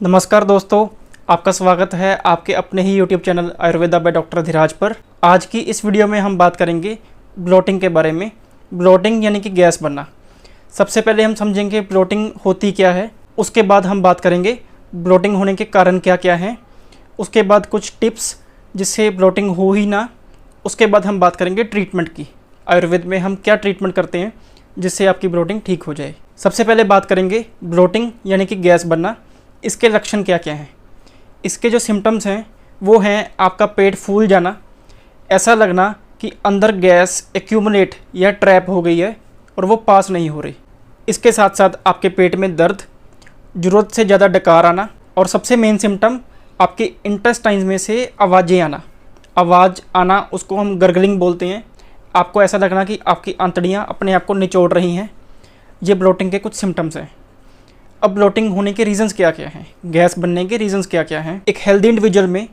नमस्कार दोस्तों, आपका स्वागत है आपके अपने ही YouTube channel Ayurveda by doctor Dheeraj पर। आज की इस वीडियो में हम बात करेंगे ब्लोटिंग के बारे में। ब्लोटिंग यानी कि गैस बनना। सबसे पहले हम समझेंगे ब्लोटिंग होती क्या है, उसके बाद हम बात करेंगे ब्लोटिंग होने के कारण क्या क्या हैं, उसके बाद कुछ टिप्स जिससे ब्लोटिंग हो ही ना, उसके बाद हम बात करेंगे ट्रीटमेंट की। आयुर्वेद में हम क्या ट्रीटमेंट करते हैं जिससे आपकी ब्लोटिंग ठीक हो जाए। सबसे पहले बात करेंगे ब्लोटिंग यानी कि गैस बनना। इसके लक्षण क्या क्या हैं। इसके जो सिम्टम्स हैं वो हैं आपका पेट फूल जाना, ऐसा लगना कि अंदर गैस एक्यूमुलेट या ट्रैप हो गई है और वो पास नहीं हो रही। इसके साथ साथ आपके पेट में दर्द, ज़रूरत से ज़्यादा डकार आना और सबसे मेन सिम्टम आपके इंटेस्टाइन्स में से आवाज़ें आना। आवाज़ आना उसको हम गर्गलिंग बोलते हैं। आपको ऐसा लगना कि आपकी आंतड़ियाँ अपने आप को निचोड़ रही हैं। ये ब्लोटिंग के कुछ सिम्टम्स हैं। अब ब्लोटिंग होने के रीज़न्स क्या क्या हैं, गैस बनने के रीज़न्स क्या क्या हैं। एक हेल्दी इंडिविजुअल में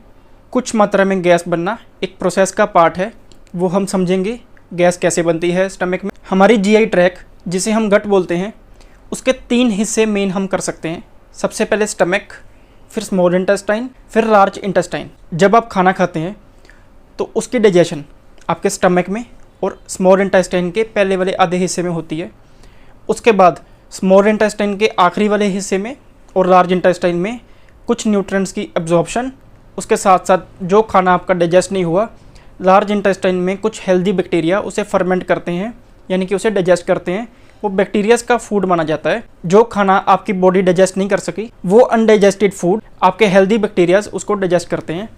कुछ मात्रा में गैस बनना एक प्रोसेस का पार्ट है, वो हम समझेंगे गैस कैसे बनती है स्टमक में। हमारी जीआई ट्रैक जिसे हम गट बोलते हैं, उसके 3 हिस्से मेन हम कर सकते हैं। सबसे पहले स्टमक, फिर स्मॉल इंटेस्टाइन, फिर लार्ज इंटेस्टाइन। जब आप खाना खाते हैं तो उसकी डाइजेशन आपके स्टमक में और स्मॉल इंटेस्टाइन के पहले वाले आधे हिस्से में होती है। उसके बाद स्मॉल इंटेस्टाइन के आखिरी वाले हिस्से में और लार्ज इंटेस्टाइन में कुछ न्यूट्रिएंट्स की एब्जॉर्प्शन। उसके साथ साथ जो खाना आपका डाइजेस्ट नहीं हुआ, लार्ज इंटेस्टाइन में कुछ हेल्दी बैक्टीरिया उसे फर्मेंट करते हैं, यानी कि उसे डाइजेस्ट करते हैं। वो बैक्टीरियाज का फूड माना जाता है। जो खाना आपकी बॉडी डाइजेस्ट नहीं कर सकी, वो अनडाइजेस्टेड फूड आपके हेल्दी बैक्टीरियाज उसको डाइजेस्ट करते हैं।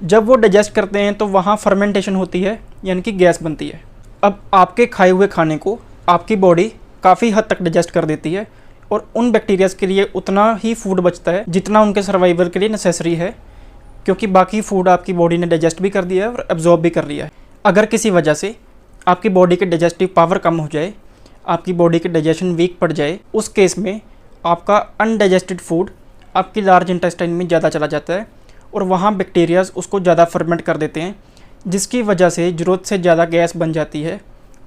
जब वो डाइजेस्ट करते हैं तो वहाँ फर्मेंटेशन होती है, यानी कि गैस बनती है। अब आपके खाए हुए खाने को आपकी बॉडी काफ़ी हद तक डाइजेस्ट कर देती है और उन बैक्टीरियाज के लिए उतना ही फूड बचता है जितना उनके सर्वाइवल के लिए नेसेसरी है, क्योंकि बाकी फूड आपकी बॉडी ने डाइजेस्ट भी कर दिया है और एब्जॉर्ब भी कर लिया है। अगर किसी वजह से आपकी बॉडी की डाइजेस्टिव पावर कम हो जाए, आपकी बॉडी की डाइजेशन वीक पड़ जाए, उस केस में आपका अनडाइजेस्टेड फूड आपकी लार्ज इंटेस्टाइन में ज़्यादा चला जाता है और वहाँ बैक्टीरियाज उसको ज़्यादा फर्मेंट कर देते हैं, जिसकी वजह से ज़रूरत से ज़्यादा गैस बन जाती है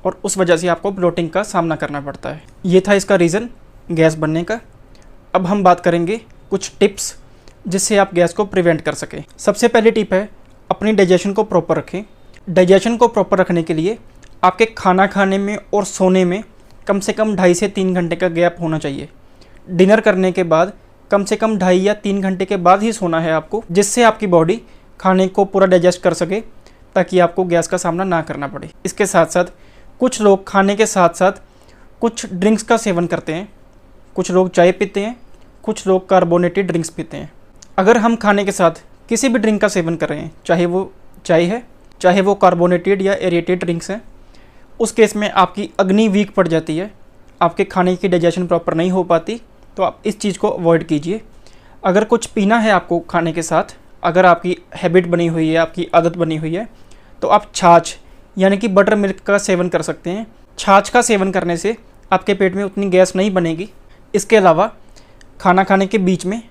और उस वजह से आपको ब्लोटिंग का सामना करना पड़ता है। ये था इसका रीज़न गैस बनने का। अब हम बात करेंगे कुछ टिप्स जिससे आप गैस को प्रिवेंट कर सकें। सबसे पहली टिप है अपनी डाइजेशन को प्रॉपर रखें। डाइजेशन को प्रॉपर रखने के लिए आपके खाना खाने में और सोने में कम से कम 2.5 से 3 घंटे का गैप होना चाहिए। डिनर करने के बाद कम से कम 2.5 या 3 घंटे के बाद ही सोना है आपको, जिससे आपकी बॉडी खाने को पूरा डाइजेस्ट कर सके, ताकि आपको गैस का सामना ना करना पड़े। इसके साथ साथ कुछ लोग खाने के साथ साथ कुछ ड्रिंक्स का सेवन करते हैं। कुछ लोग चाय पीते हैं, कुछ लोग कार्बोनेटेड ड्रिंक्स पीते हैं। अगर हम खाने के साथ किसी भी ड्रिंक का सेवन कर रहे हैं, चाहे वो चाय है, चाहे वो कार्बोनेटेड या एरेटेड ड्रिंक्स हैं, उस केस में आपकी अग्नि वीक पड़ जाती है, आपके खाने की डाइजेशन प्रॉपर नहीं हो पाती। तो आप इस चीज़ को अवॉइड कीजिए। अगर कुछ पीना है आपको खाने के साथ, अगर आपकी हैबिट बनी हुई है, आपकी आदत बनी हुई है, तो आप छाछ यानी कि बटर मिल्क का सेवन कर सकते हैं। छाछ का सेवन करने से आपके पेट में उतनी गैस नहीं बनेगी। इसके अलावा खाना खाने के बीच में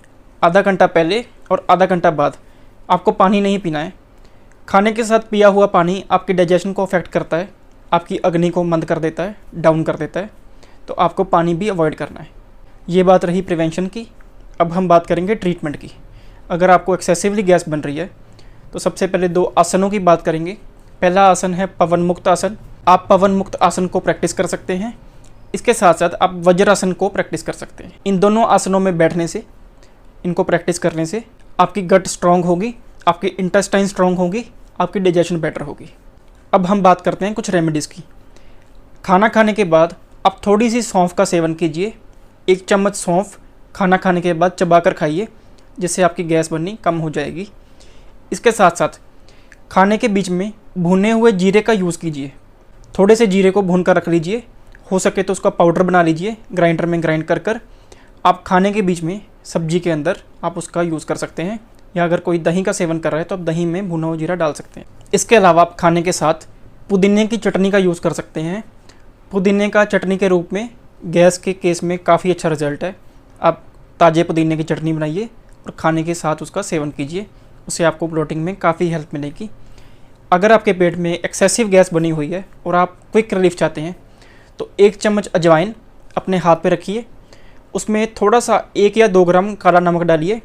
आधा घंटा पहले और आधा घंटा बाद आपको पानी नहीं पीना है। खाने के साथ पिया हुआ पानी आपकी डाइजेशन को अफेक्ट करता है, आपकी अग्नि को मंद कर देता है, डाउन कर देता है। तो आपको पानी भी अवॉइड करना है। ये बात रही प्रिवेंशन की। अब हम बात करेंगे ट्रीटमेंट की। अगर आपको एक्सेसिवली गैस बन रही है तो सबसे पहले 2 आसनों की बात करेंगे। पहला आसन है पवन मुक्त आसन। आप पवन मुक्त आसन को प्रैक्टिस कर सकते हैं। इसके साथ साथ आप वज्रासन को प्रैक्टिस कर सकते हैं। इन दोनों आसनों में बैठने से, इनको प्रैक्टिस करने से आपकी गट स्ट्रॉन्ग होगी, आपकी इंटेस्टाइन स्ट्रॉन्ग होगी, आपकी डाइजेशन बेटर होगी। अब हम बात करते हैं कुछ रेमेडीज़ की। खाना खाने के बाद आप थोड़ी सी सौंफ का सेवन कीजिए। 1 चम्मच सौंफ खाना खाने के बाद चबाकर खाइए, जिससे आपकी गैस बननी कम हो जाएगी। इसके साथ साथ खाने के बीच में भुने हुए जीरे का यूज़ कीजिए। थोड़े से जीरे को भून कर रख लीजिए, हो सके तो उसका पाउडर बना लीजिए, ग्राइंडर में ग्राइंड कर आप खाने के बीच में सब्जी के अंदर आप उसका यूज़ कर सकते हैं। या अगर कोई दही का सेवन कर रहा है तो आप दही में भुना हुआ जीरा डाल सकते हैं। इसके अलावा आप खाने के साथ पुदीने की चटनी का यूज़ कर सकते हैं। पुदीने का चटनी के रूप में गैस के केस में काफ़ी अच्छा रिजल्ट है। आप ताज़े पुदीने की चटनी बनाइए और खाने के साथ उसका सेवन कीजिए, उससे आपको ब्लोटिंग में काफ़ी हेल्प मिलेगी। अगर आपके पेट में एक्सेसिव गैस बनी हुई है और आप क्विक रिलीफ चाहते हैं तो 1 चम्मच अजवाइन अपने हाथ पे रखिए उसमें थोड़ा सा 1 या 2 ग्राम काला नमक डालिए,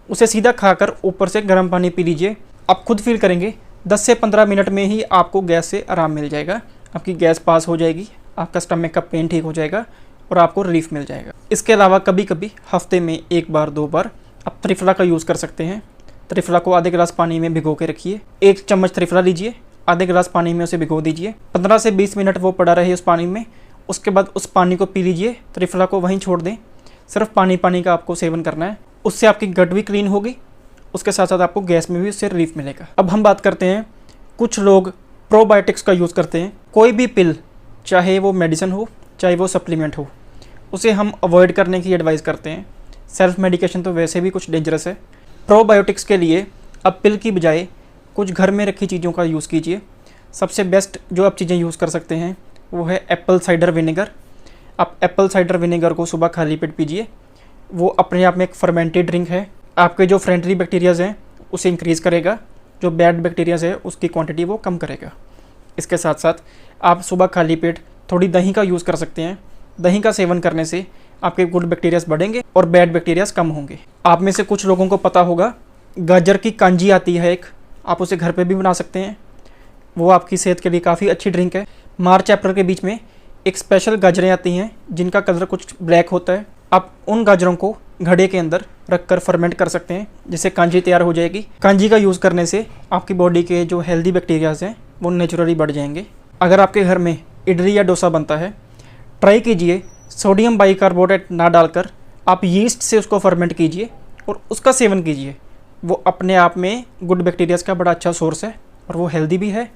उसे सीधा खाकर ऊपर से गर्म पानी पी लीजिए। आप खुद फील करेंगे 10 से 15 मिनट में ही आपको गैस से आराम मिल जाएगा, आपकी गैस पास हो जाएगी, आपका स्टमक का पेन ठीक हो जाएगा और आपको रिलीफ मिल जाएगा। इसके अलावा कभी कभी हफ्ते में 1 बार 2 बार आप त्रिफला का यूज़ कर सकते हैं। त्रिफला को आधे गिलास पानी में भिगो के रखिए, 1 चम्मच त्रिफला लीजिए, आधे गिलास पानी में उसे भिगो दीजिए, 15 से 20 मिनट वो पड़ा रहे उस पानी में। उसके बाद उस पानी को पी लीजिए, त्रिफला को वहीं छोड़ दें, सिर्फ पानी का आपको सेवन करना है। उससे आपकी गट भी क्लीन होगी, उसके साथ साथ आपको गैस में भी उससे रिलीफ मिलेगा। अब हम बात करते हैं, कुछ लोग प्रोबायोटिक्स का यूज़ करते हैं। कोई भी पिल, चाहे वो मेडिसिन हो चाहे वो सप्लीमेंट हो, उसे हम अवॉइड करने की एडवाइस करते हैं। सेल्फ मेडिकेशन तो वैसे भी कुछ डेंजरस है। प्रोबायोटिक्स के लिए अब पिल की बजाय कुछ घर में रखी चीज़ों का यूज़ कीजिए। सबसे बेस्ट जो आप चीज़ें यूज़ कर सकते हैं वो है एप्पल साइडर विनेगर। आप एप्पल साइडर विनेगर को सुबह खाली पेट पीजिए, वो अपने आप में एक फर्मेंटेड ड्रिंक है। आपके जो फ्रेंडली बैक्टीरियाज़ हैं उसे इंक्रीज़ करेगा, जो बैड बैक्टीरियाज़ है उसकी क्वांटिटी वो कम करेगा। इसके साथ साथ आप सुबह खाली पेट थोड़ी दही का यूज़ कर सकते हैं। दही का सेवन करने से आपके गुड बैक्टीरियाज बढ़ेंगे और बैड बैक्टीरियाज कम होंगे। आप में से कुछ लोगों को पता होगा गाजर की कांजी आती है एक, आप उसे घर पे भी बना सकते हैं, वो आपकी सेहत के लिए काफ़ी अच्छी ड्रिंक है। मार्च अप्रैल के बीच में एक स्पेशल गाजरें आती हैं जिनका कलर कुछ ब्लैक होता है। आप उन गाजरों को घड़े के अंदर रखकर फर्मेंट कर सकते हैं, जिससे कांजी तैयार हो जाएगी। कांजी का यूज़ करने से आपकी बॉडी के जो हेल्दी बैक्टीरियाज हैं वो नेचुरली बढ़ जाएंगे। अगर आपके घर में इडली या डोसा बनता है, ट्राई कीजिए सोडियम बाइकार्बोनेट ना डालकर आप यीस्ट से उसको फर्मेंट कीजिए और उसका सेवन कीजिए। वो अपने आप में गुड बैक्टीरियाज का बड़ा अच्छा सोर्स है और वो हेल्दी भी है।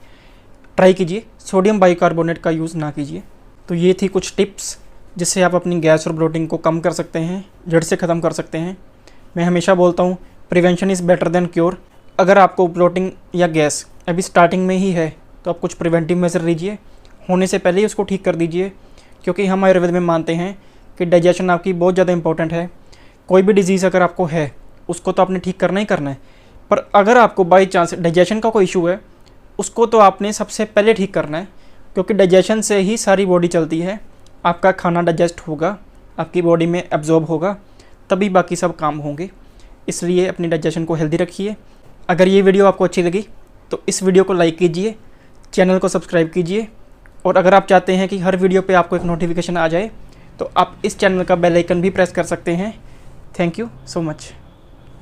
ट्राई कीजिए, सोडियम बाइकार्बोनेट का यूज़ ना कीजिए। तो ये थी कुछ टिप्स जिससे आप अपनी गैस और ब्लोटिंग को कम कर सकते हैं, जड़ से ख़त्म कर सकते हैं। मैं हमेशा बोलता हूँ prevention is better than cure. अगर आपको ब्लोटिंग या गैस अभी स्टार्टिंग में ही है तो आप कुछ प्रिवेंटिव मेजर लीजिए, होने से पहले ही उसको ठीक कर दीजिए, क्योंकि हम आयुर्वेद में मानते हैं कि डाइजेशन आपकी बहुत ज़्यादा इंपॉर्टेंट है। कोई भी डिजीज़ अगर आपको है उसको तो आपने ठीक करना ही करना है, पर अगर आपको बाई चांस डाइजेशन का कोई इशू है उसको तो आपने सबसे पहले ठीक करना है, क्योंकि डाइजेशन से ही सारी बॉडी चलती है। आपका खाना डाइजेस्ट होगा, आपकी बॉडी में एब्जॉर्ब होगा, तभी बाकी सब काम होंगे। इसलिए अपनी डाइजेशन को हेल्दी रखिए। अगर ये वीडियो आपको अच्छी लगी तो इस वीडियो को लाइक कीजिए, चैनल को सब्सक्राइब कीजिए, और अगर आप चाहते हैं कि हर वीडियो पे आपको एक नोटिफिकेशन आ जाए तो आप इस चैनल का बेल आइकन भी प्रेस कर सकते हैं। Thank you so much.